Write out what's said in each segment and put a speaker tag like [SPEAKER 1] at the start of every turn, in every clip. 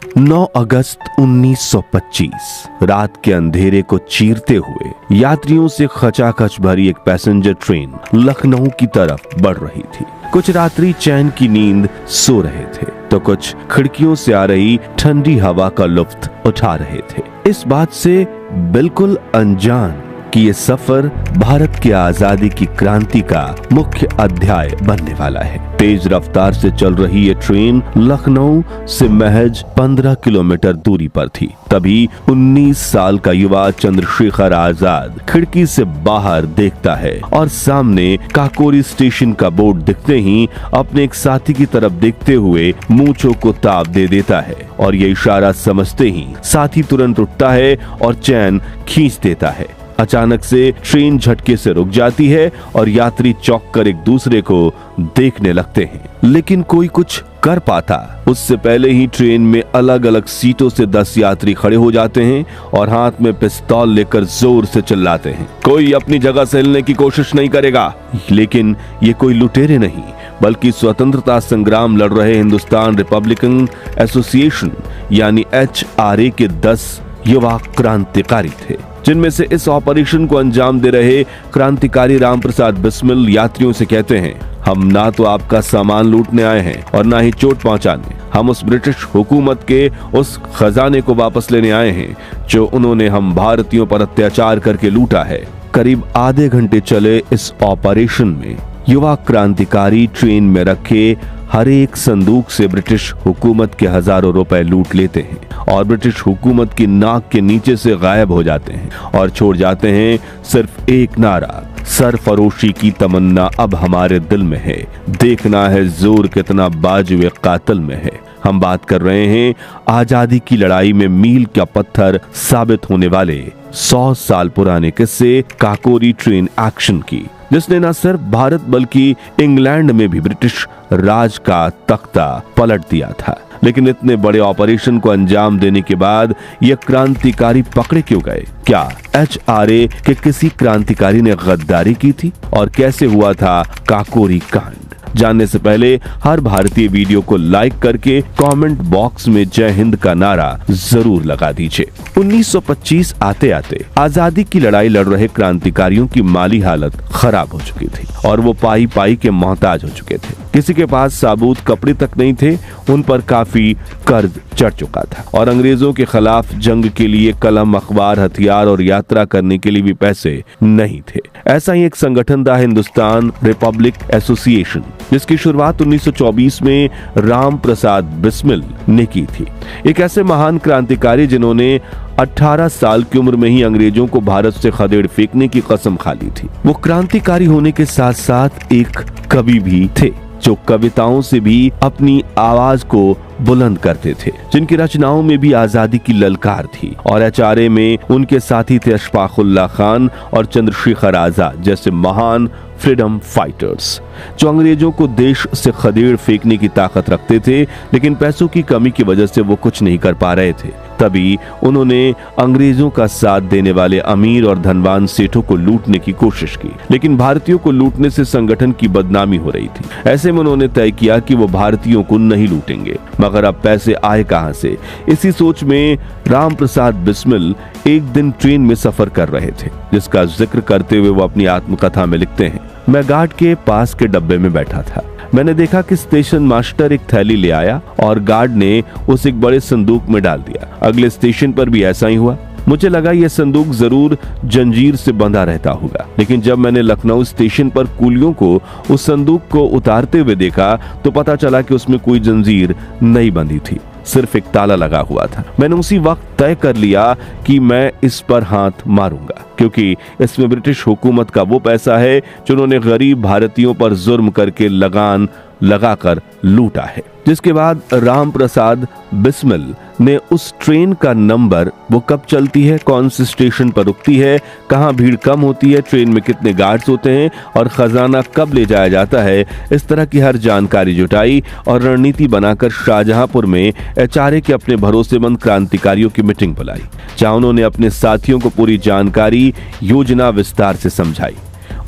[SPEAKER 1] 9 अगस्त 1925 रात के अंधेरे को चीरते हुए यात्रियों से खचाखच भरी एक पैसेंजर ट्रेन लखनऊ की तरफ बढ़ रही थी। कुछ यात्री चैन की नींद सो रहे थे तो कुछ खिड़कियों से आ रही ठंडी हवा का लुत्फ उठा रहे थे, इस बात से बिल्कुल अनजान कि ये सफर भारत की आजादी की क्रांति का मुख्य अध्याय बनने वाला है। तेज रफ्तार से चल रही ये ट्रेन लखनऊ से महज 15 किलोमीटर दूरी पर थी। तभी 19 साल का युवा चंद्रशेखर आजाद खिड़की से बाहर देखता है और सामने काकोरी स्टेशन का बोर्ड दिखते ही अपने एक साथी की तरफ देखते हुए मूंछों को ताप दे देता है और ये इशारा समझते ही साथी तुरंत उठता है और चैन खींच देता है। अचानक से ट्रेन झटके से रुक जाती है और यात्री चौंक कर एक दूसरे को देखने लगते हैं, लेकिन कोई कुछ कर पाता उससे पहले ही ट्रेन में अलग अलग सीटों से 10 यात्री खड़े हो जाते हैं और हाथ में पिस्तौल लेकर जोर से चिल्लाते हैं, कोई अपनी जगह से हिलने की कोशिश नहीं करेगा। लेकिन ये कोई लुटेरे नहीं बल्कि स्वतंत्रता संग्राम लड़ रहे हिंदुस्तान रिपब्लिकन एसोसिएशन यानी HRA के 10 युवा क्रांतिकारी थे, जिनमें से इस ऑपरेशन को अंजाम दे रहे क्रांतिकारी राम प्रसाद बिस्मिल यात्रियों से कहते हैं, हम ना तो आपका सामान लूटने आए हैं और ना ही चोट पहुंचाने, हम उस ब्रिटिश हुकूमत के उस खजाने को वापस लेने आए हैं जो उन्होंने हम भारतीयों पर अत्याचार करके लूटा है। करीब आधे घंटे चले इस ऑपरेशन में युवा क्रांतिकारी ट्रेन में रखे हर एक संदूक से ब्रिटिश हुकूमत के हजारों रुपए लूट लेते हैं और ब्रिटिश हुकूमत की नाक के नीचे से गायब हो जाते हैं और छोड़ जाते हैं सिर्फ एक नारा, सरफरोशी की तमन्ना अब हमारे दिल में है, देखना है जोर कितना बाजुए कातिल में है। हम बात कर रहे हैं आजादी की लड़ाई में मील का पत्थर साबित होने वाले 100 साल पुराने किस्से काकोरी ट्रेन एक्शन की, जिसने न सिर्फ भारत बल्कि इंग्लैंड में भी ब्रिटिश राज का तख्ता पलट दिया था। लेकिन इतने बड़े ऑपरेशन को अंजाम देने के बाद ये क्रांतिकारी पकड़े क्यों गए? क्या HRA के किसी क्रांतिकारी ने गद्दारी की थी? और कैसे हुआ था काकोरी कांड? जानने से पहले हर भारतीय वीडियो को लाइक करके कमेंट बॉक्स में जय हिंद का नारा जरूर लगा दीजिए। 1925 आते आते आजादी की लड़ाई लड़ रहे क्रांतिकारियों की माली हालत खराब हो चुकी थी और वो पाई पाई के मोहताज हो चुके थे। किसी के पास साबुत कपड़े तक नहीं थे, उन पर काफी कर्ज चढ़ चुका था और अंग्रेजों के खिलाफ जंग के लिए कलम, अखबार, हथियार और यात्रा करने के लिए भी पैसे नहीं थे। ऐसा ही एक संगठन था हिंदुस्तान रिपब्लिक एसोसिएशन, जिसकी शुरुआत 1924 में राम प्रसाद बिस्मिल ने की थी। एक ऐसे महान क्रांतिकारी जिन्होंने 18 साल की उम्र में ही अंग्रेजों को भारत से खदेड़ फेंकने की कसम खा ली थी। वो क्रांतिकारी होने के साथ साथ एक कवि भी थे जो कविताओं से भी अपनी आवाज को बुलंद करते थे, जिनकी रचनाओं में भी आजादी की ललकार थी। और HRA में उनके साथी थे अशफाकुल्लाह खान और चंद्रशेखर आजाद जैसे महान फ्रीडम फाइटर्स, जो अंग्रेजों को देश से खदेड़ फेंकने की ताकत रखते थे, लेकिन पैसों की कमी की वजह से वो कुछ नहीं कर पा रहे थे। तभी उन्होंने अंग्रेजों का साथ देने वाले अमीर और धनवान सेठों को लूटने की कोशिश की, लेकिन भारतीयों को लूटने से संगठन की बदनामी हो रही थी। ऐसे में उन्होंने तय किया कि वो भारतीयों को नहीं लूटेंगे, मगर अब पैसे आए कहां से? इसी सोच में राम प्रसाद बिस्मिल एक दिन ट्रेन में सफर कर रहे थे, जिसका जिक्र करते हुए वो अपनी आत्मकथा में लिखते हैं, मैं गार्ड के पास के डब्बे में बैठा था। मैंने देखा कि स्टेशन मास्टर एक थैली ले आया और गार्ड ने उसे एक बड़े संदूक में डाल दिया। अगले स्टेशन पर भी ऐसा ही हुआ। मुझे लगा यह संदूक जरूर जंजीर से बंधा रहता होगा, लेकिन जब मैंने लखनऊ स्टेशन पर कुलियों को उस संदूक को उतारते हुए देखा तो पता चला कि उसमें कोई जंजीर नहीं बंधी थी, सिर्फ एक ताला लगा हुआ था। मैंने उसी वक्त तय कर लिया कि मैं इस पर हाथ मारूंगा, क्योंकि इसमें ब्रिटिश हुकूमत का वो पैसा है जो उन्होंने गरीब भारतीयों पर जुर्म करके लगान लगाकर लूटा है। जिसके बाद राम प्रसाद बिस्मिल ने उस ट्रेन का नंबर, वो कब चलती है, कौन से स्टेशन पर रुकती है, कहां भीड़ कम होती है, ट्रेन में कितने गार्ड्स होते हैं और खजाना कब ले जाया जाता है, इस तरह की हर जानकारी जुटाई और रणनीति बनाकर शाहजहांपुर में HRA के अपने भरोसेमंद क्रांतिकारियों की मीटिंग बुलाई, जहां उन्होंने अपने साथियों को पूरी जानकारी योजना विस्तार से समझाई।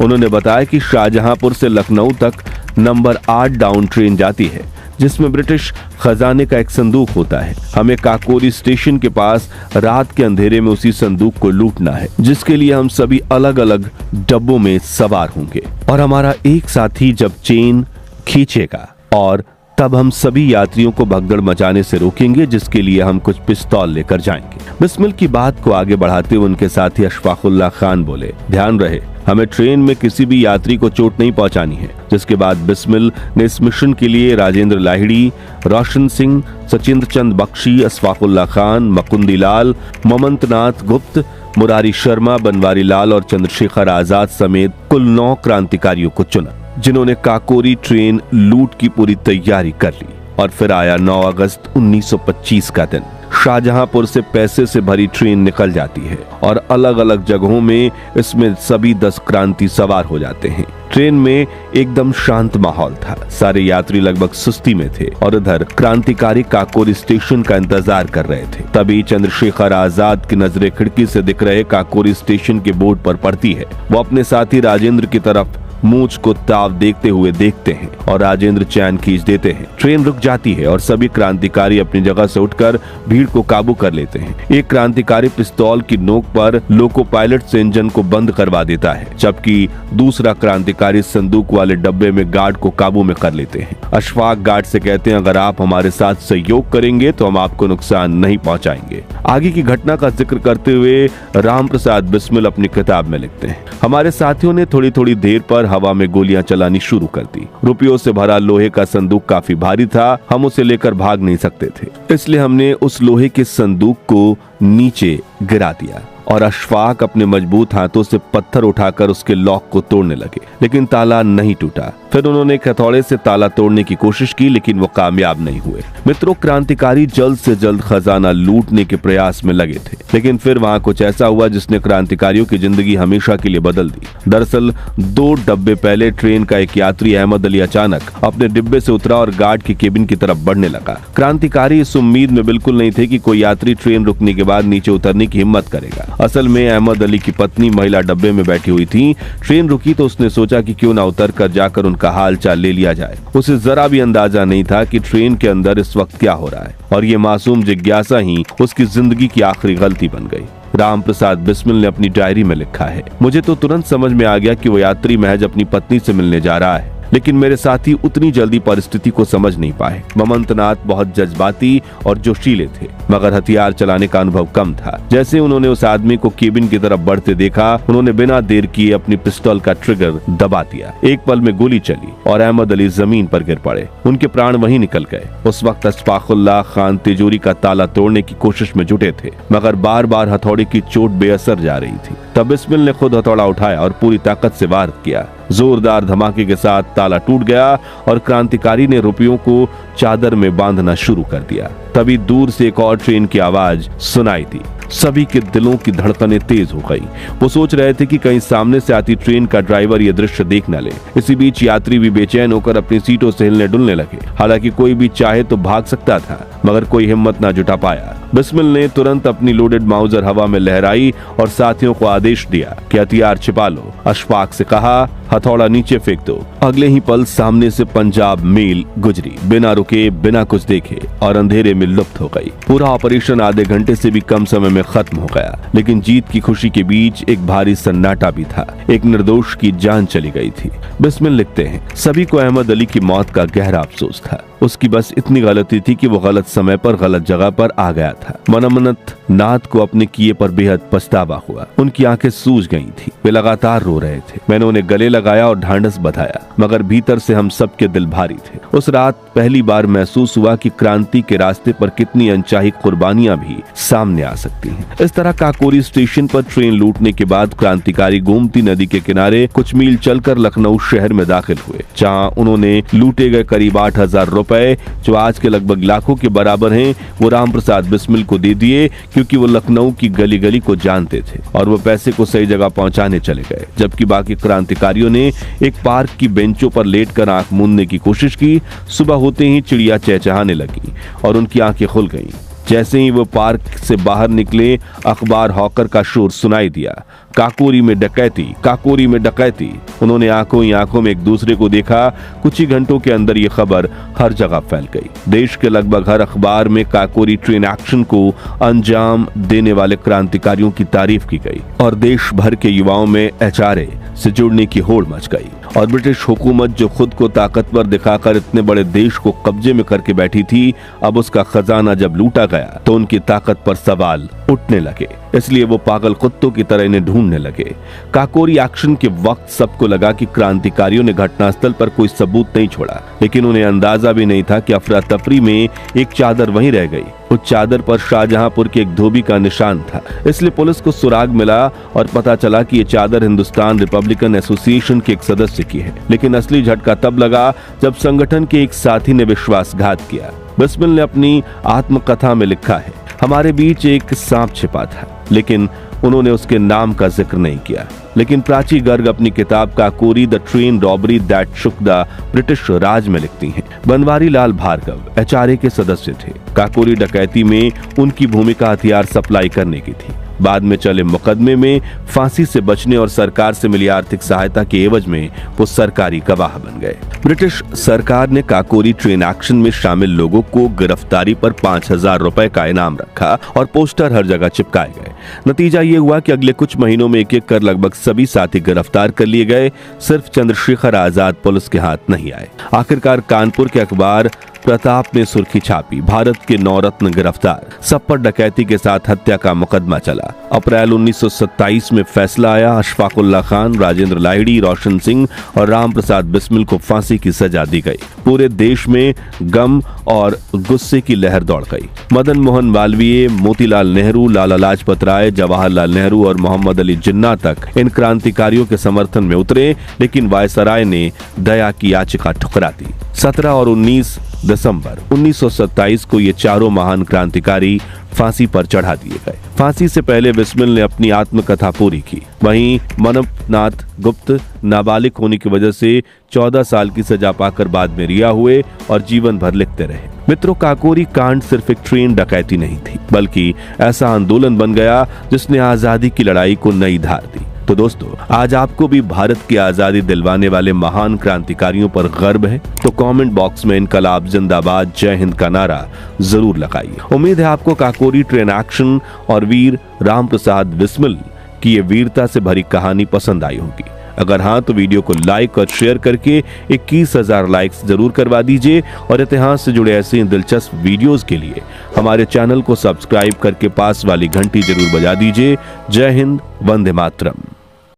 [SPEAKER 1] उन्होंने बताया कि शाहजहांपुर से लखनऊ तक नंबर 8 डाउन ट्रेन जाती है, जिसमें ब्रिटिश खजाने का एक संदूक होता है। हमें काकोरी स्टेशन के पास रात के अंधेरे में उसी संदूक को लूटना है, जिसके लिए हम सभी अलग अलग डब्बों में सवार होंगे और हमारा एक साथी जब चेन खींचेगा और तब हम सभी यात्रियों को भगदड़ मचाने से रोकेंगे, जिसके लिए हम कुछ पिस्तौल लेकर जाएंगे। बिस्मिल की बात को आगे बढ़ाते हुए उनके साथी अशफाकुल्लाह खान बोले, ध्यान रहे हमें ट्रेन में किसी भी यात्री को चोट नहीं पहुंचानी है। जिसके बाद बिस्मिल ने इस मिशन के लिए राजेंद्र लाहिड़ी, रोशन सिंह, सचिंद्र चंद बख्शी, अशफाकुल्लाह खान, मकुंदी लाल, ममंतनाथ गुप्त, मुरारी शर्मा, बनवारी लाल और चंद्रशेखर आजाद समेत कुल 9 क्रांतिकारियों को चुना, जिन्होंने काकोरी ट्रेन लूट की पूरी तैयारी कर ली। और फिर आया 9 अगस्त 1925 का दिन। शाहजहांपुर से पैसे से भरी ट्रेन निकल जाती है और अलग अलग जगहों में इसमें सभी 10 क्रांति सवार हो जाते हैं। ट्रेन में एकदम शांत माहौल था, सारे यात्री लगभग सुस्ती में थे और इधर क्रांतिकारी काकोरी स्टेशन का इंतजार कर रहे थे। तभी चंद्रशेखर आजाद की नजरें खिड़की से दिख रहे काकोरी स्टेशन के बोर्ड पर पड़ती है। वो अपने साथी राजेंद्र की तरफ मूंछ को ताव देखते हुए देखते हैं और राजेंद्र चैन खींच देते हैं। ट्रेन रुक जाती है और सभी क्रांतिकारी अपनी जगह से उठकर भीड़ को काबू कर लेते हैं। एक क्रांतिकारी पिस्तौल की नोक पर लोको पायलट से इंजन को बंद करवा देता है, जबकि दूसरा क्रांतिकारी संदूक वाले डब्बे में गार्ड को काबू में कर लेते हैं। अशफाक गार्ड से कहते हैं, अगर आप हमारे साथ सहयोग करेंगे तो हम आपको नुकसान नहीं पहुंचाएंगे। आगे की घटना का जिक्र करते हुए राम प्रसाद बिस्मिल अपनी किताब में लिखते हैं, हमारे साथियों ने थोड़ी थोड़ी देर पर हवा में गोलियां चलानी शुरू कर दी। रुपयों से भरा लोहे का संदूक काफी भारी था, हम उसे लेकर भाग नहीं सकते थे, इसलिए हमने उस लोहे के संदूक को नीचे गिरा दिया और अशफाक अपने मजबूत हाथों से पत्थर उठाकर उसके लॉक को तोड़ने लगे, लेकिन ताला नहीं टूटा। फिर उन्होंने हथौड़े से ताला तोड़ने की कोशिश की, लेकिन वो कामयाब नहीं हुए। मित्रों, क्रांतिकारी जल्द से जल्द खजाना लूटने के प्रयास में लगे थे, लेकिन फिर वहाँ कुछ ऐसा हुआ जिसने क्रांतिकारियों की जिंदगी हमेशा के लिए बदल दी। दरअसल 2 डब्बे पहले ट्रेन का एक यात्री अहमद अली अचानक अपने डिब्बे से उतरा और गार्ड की केबिन की तरफ बढ़ने लगा। क्रांतिकारी इस उम्मीद में बिल्कुल नहीं थे कि कोई यात्री ट्रेन रुकने के बाद नीचे उतरने की हिम्मत करेगा। असल में अहमद अली की पत्नी महिला डब्बे में बैठी हुई थी। ट्रेन रुकी तो उसने सोचा कि क्यों ना उतर कर जाकर उनका हाल चाल ले लिया जाए। उसे जरा भी अंदाजा नहीं था कि ट्रेन के अंदर इस वक्त क्या हो रहा है, और ये मासूम जिज्ञासा ही उसकी जिंदगी की आखिरी गलती बन गई। राम प्रसाद बिस्मिल ने अपनी डायरी में लिखा है, मुझे तो तुरंत समझ में आ गया कि वो यात्री महज अपनी पत्नी से मिलने जा रहा है, लेकिन मेरे साथी उतनी जल्दी परिस्थिति को समझ नहीं पाए। ममंतनाथ बहुत जज्बाती और जोशीले थे, मगर हथियार चलाने का अनुभव कम था। जैसे उन्होंने उस आदमी को केबिन की तरफ बढ़ते देखा, उन्होंने बिना देर किए अपनी पिस्तौल का ट्रिगर दबा दिया। एक पल में गोली चली और अहमद अली जमीन पर गिर पड़े। उनके प्राण वहीं निकल गए। उस वक्त अशफाकुल्लाह खान तिजोरी का ताला तोड़ने की कोशिश में जुटे थे, मगर बार बार हथौड़े की चोट बेअसर जा रही थी। तब बिस्मिल ने खुद हथौड़ा उठाया और पूरी ताकत से वार किया। जोरदार धमाके के साथ ताला टूट गया और क्रांतिकारी ने रुपयों को चादर में बांधना शुरू कर दिया। तभी दूर से एक और ट्रेन की आवाज सुनाई दी। सभी के दिलों की धड़कनें तेज हो गई। वो सोच रहे थे कि कहीं सामने से आती ट्रेन का ड्राइवर ये दृश्य देख न ले। इसी बीच यात्री भी बेचैन होकर अपनी सीटों से हिलने डुलने लगे। हालांकि कोई भी चाहे तो भाग सकता था, मगर कोई हिम्मत ना जुटा पाया। बिस्मिल ने तुरंत अपनी लोडेड माउजर हवा में लहराई और साथियों को आदेश दिया कि हथियार छिपा लो। अशफाक से कहा, हथौड़ा नीचे फेंक दो। अगले ही पल सामने से पंजाब मेल गुजरी, बिना रुके बिना कुछ देखे, और अंधेरे में लुप्त हो गई। पूरा ऑपरेशन आधे घंटे से भी कम समय में खत्म हो गया, लेकिन जीत की खुशी के बीच एक भारी सन्नाटा भी था। एक निर्दोष की जान चली गई थी। बिस्मिल लिखते हैं, सभी को अहमद अली की मौत का गहरा अफसोस था। उसकी बस इतनी गलती थी कि वो गलत समय पर गलत जगह पर आ गया था। मनमनत नाथ को अपने किए पर बेहद पछतावा हुआ। उनकी आंखें सूज गई थी, वे लगातार रो रहे थे। मैंने उन्हें गले लगाया और ढांढस बधाया, मगर भीतर से हम सबके दिल भारी थे। उस रात पहली बार महसूस हुआ कि क्रांति के रास्ते पर कितनी अनचाही कुर्बानियां भी सामने आ सकती हैं। इस तरह काकोरी स्टेशन पर ट्रेन लूटने के बाद क्रांतिकारी गोमती नदी के किनारे कुछ मील चलकर लखनऊ शहर में दाखिल हुए, जहाँ उन्होंने लूटे गए करीब 8,000 रुपए, जो आज के लगभग लाखों के बराबर हैं, वो राम प्रसाद बिस्मिल को दे दिए, क्योंकि वो लखनऊ की गली गली को जानते थे और वो पैसे को सही जगह पहुंचाने चले गए। जबकि बाकी क्रांतिकारियों ने एक पार्क की बेंचों पर लेटकर आंख मूंदने की कोशिश की। सुबह होते ही चिड़िया चहचहाने लगी और उनकी आंखें खुल गईं। जैसे ही वो पार्क से बाहर निकले, अखबार हॉकर का शोर सुनाई दिया, काकोरी में डकैती, काकोरी में डकैती। उन्होंने आंखों ही आंखों में एक दूसरे को देखा। कुछ ही घंटों के अंदर ये खबर हर जगह फैल गई। देश के लगभग हर अखबार में काकोरी ट्रेन एक्शन को अंजाम देने वाले क्रांतिकारियों की तारीफ की गई और देश भर के युवाओं में HRA से जुड़ने की होड़ मच गई। और ब्रिटिश हुकूमत जो खुद को ताकतवर दिखाकर इतने बड़े देश को कब्जे में करके बैठी थी, अब उसका खजाना जब लूटा गया तो उनकी ताकत पर सवाल उठने लगे। इसलिए वो पागल कुत्तों की तरह इन्हें ढूंढने लगे। काकोरी एक्शन के वक्त सबको लगा कि क्रांतिकारियों ने घटनास्थल पर कोई सबूत नहीं छोड़ा, लेकिन उन्हें अंदाजा भी नहीं था कि अफरा तफरी में एक चादर वहीं रह गई। उस चादर पर शाहजहांपुर के एक धोबी का निशान था। इसलिए पुलिस को सुराग मिला और पता चला कि ये चादर हिंदुस्तान रिपब्लिकन एसोसिएशन के एक सदस्य की है। लेकिन असली झटका तब लगा जब संगठन के एक साथी ने विश्वासघात किया। बिस्मिल ने अपनी आत्मकथा में लिखा है, हमारे बीच एक सांप छिपा था, लेकिन उन्होंने उसके नाम का जिक्र नहीं किया। लेकिन प्राची गर्ग अपनी किताब Kakori the train robbery that shook the British Raj में लिखती हैं, बनवारी लाल भार्गव HRA के सदस्य थे। काकोरी डकैती में उनकी भूमिका हथियार सप्लाई करने की थी। बाद में चले मुकदमे में फांसी से बचने और सरकार से मिली आर्थिक सहायता के एवज में वो सरकारी गवाह बन गए। ब्रिटिश सरकार ने काकोरी ट्रेन एक्शन में शामिल लोगों को गिरफ्तारी पर 5,000 रुपए का इनाम रखा और पोस्टर हर जगह चिपकाए गए। नतीजा ये हुआ कि अगले कुछ महीनों में एक-एक कर लगभग सभी साथी गिरफ्तार कर लिए गए। सिर्फ चंद्रशेखर आजाद पुलिस के हाथ नहीं आए। आखिरकार कानपुर के अखबार प्रताप ने सुर्खी छापी, भारत के 9 रत्न गिरफ्तार। सब पर डकैती के साथ हत्या का मुकदमा चला। अप्रैल 1927 में फैसला आया। अशफाकुल्ला खान, राजेंद्र लाहिड़ी, रोशन सिंह और राम प्रसाद बिस्मिल को फांसी की सजा दी गई। पूरे देश में गम और गुस्से की लहर दौड़ गई। मदन मोहन मालवीय, मोतीलाल नेहरू, लाला लाजपत राय, जवाहरलाल नेहरू और मोहम्मद अली जिन्ना तक इन क्रांतिकारियों के समर्थन में उतरे, लेकिन वायसराय ने दया की याचिका ठुकरा दी। 17 और 19 दिसंबर 1927 को ये चारों महान क्रांतिकारी फांसी पर चढ़ा दिए गए। फांसी से पहले बिस्मिल ने अपनी आत्मकथा पूरी की। वहीं मनपनाथ गुप्त नाबालिग होने की वजह से 14 साल की सजा पाकर बाद में रिहा हुए और जीवन भर लिखते रहे। मित्रों, काकोरी कांड सिर्फ एक ट्रेन डकैती नहीं थी, बल्कि ऐसा आंदोलन बन गया जिसने आजादी की लड़ाई को नई धार दी। तो दोस्तों, आज आपको भी भारत की आजादी दिलवाने वाले महान क्रांतिकारियों पर गर्व है? तो कमेंट बॉक्स में इनकलाब जिंदाबाद, जय हिंद का नारा जरूर लगाइए। उम्मीद है आपको काकोरी ट्रेन एक्शन और वीर राम प्रसाद बिस्मिल की ये वीरता से भरी कहानी पसंद आई होगी। अगर हाँ, तो वीडियो को लाइक और शेयर करके 21,000 लाइक्स जरूर करवा दीजिए और इतिहास से जुड़े ऐसे दिलचस्प वीडियोस के लिए हमारे चैनल को सब्सक्राइब करके पास वाली घंटी जरूर बजा दीजिए। जय हिंद, वंदे मातरम।